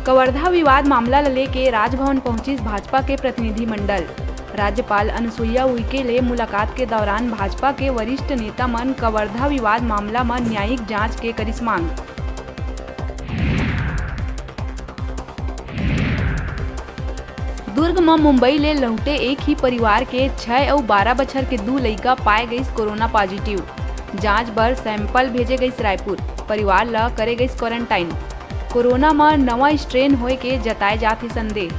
कवर्धा विवाद मामला लेके राजभवन पहुंची भाजपा के प्रतिनिधिमंडल। राज्यपाल अनुसुईया उइके ले मुलाकात के दौरान भाजपा के वरिष्ठ नेता मन कवर्धा विवाद मामला में न्यायिक जांच के करिस मांग। दुर्ग में मुंबई ले लौटे एक ही परिवार के 6 और 12 बछर के 2 लइका पाए गई कोरोना पॉजिटिव। जांच बर सैंपल भेजे गई रायपुर। परिवार ला करे गई क्वारंटाइन। कोरोना में नवा स्ट्रेन होए के जताए जाथे संदेह।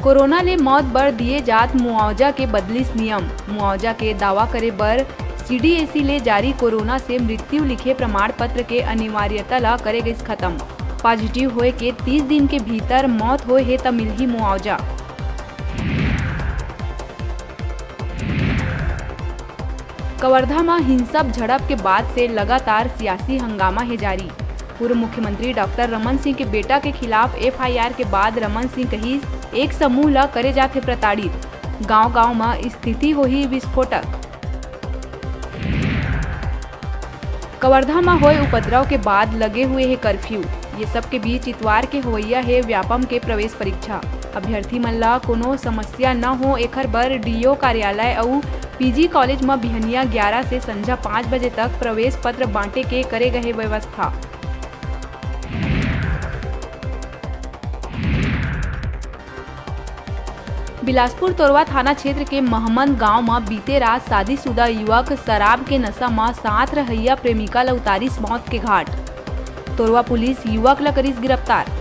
कोरोना ले मौत बर दिए जात मुआवजा के बदलिस नियम। मुआवजा के दावा करे बर CDAC ले जारी कोरोना से मृत्यु लिखे प्रमाण पत्र के अनिवार्यता ला करे गई खत्म। पॉजिटिव होए के 30 दिन के भीतर मौत होए है त मिलही मुआवजा। कवर्धा में हिंसक झड़प के बाद से लगातार सियासी हंगामा है जारी। पूर्व मुख्यमंत्री डॉक्टर रमन सिंह के बेटा के खिलाफ FIR के बाद रमन सिंह कही एक समूह ला करे जाथे प्रताड़ित। गांव-गांव में स्थिति होही विस्फोटक। कवर्धा में होए उपद्रव के बाद लगे हुए है कर्फ्यू। ये सब के बीच इतवार के होइया है व्यापम के प्रवेश परीक्षा। अभ्यर्थी मन ला कोनो समस्या न हो एकर बर DO कार्यालय और PG कॉलेज में बिहनिया 11 से संझा 5 बजे तक प्रवेश पत्र बांटे के करे गए व्यवस्था। बिलासपुर तोरवा थाना क्षेत्र के महमंद गांव में बीते रात शादीशुदा युवक शराब के नशा में साथ रहैया प्रेमिका ला उतारिस मौत के घाट। तोरवा पुलिस युवक ला करिस गिरफ्तार।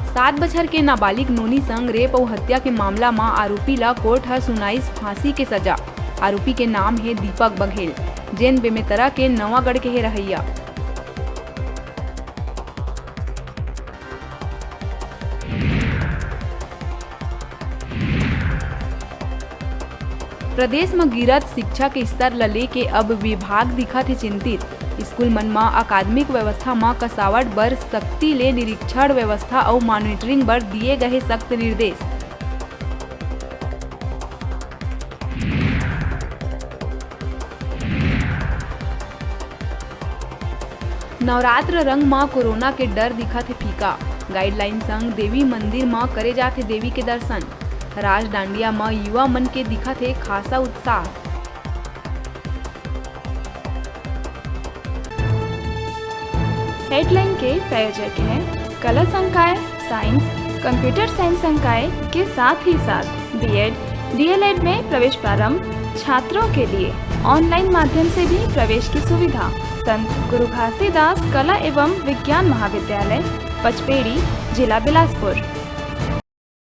सात बछर के नाबालिग नोनी संग रेप और हत्या के मामला में आरोपी ला कोर्ट ह सुनाइस फांसी के सजा। आरोपी के नाम है दीपक बघेल, जेन बेमेतरा के नवागढ़ के है रहैया। प्रदेश में गिरत शिक्षा के स्तर ला लेके अब विभाग दिखत है चिंतित। स्कूल मन में अकादमिक व्यवस्था में कसावट बर सख्ती ले निरीक्षण व्यवस्था और मॉनिटरिंग बर दिए गए सख्त निर्देश। नवरात्र रंग में कोरोना के डर दिखत है फीका। गाइडलाइन संग देवी मंदिर में करे जाथे देवी के दर्शन। राज डांडिया में युवा मन के दिखत है खासा उत्साह। हेडलाइन के प्रायोजक हैं कला संकाय, साइंस, कंप्यूटर साइंस संकाय के साथ ही साथ B.Ed, DLED में प्रवेश प्रारंभ। छात्रों के लिए ऑनलाइन माध्यम से भी प्रवेश की सुविधा। संत गुरु घासीदास कला एवं विज्ञान महाविद्यालय, पचपेड़ी, जिला बिलासपुर।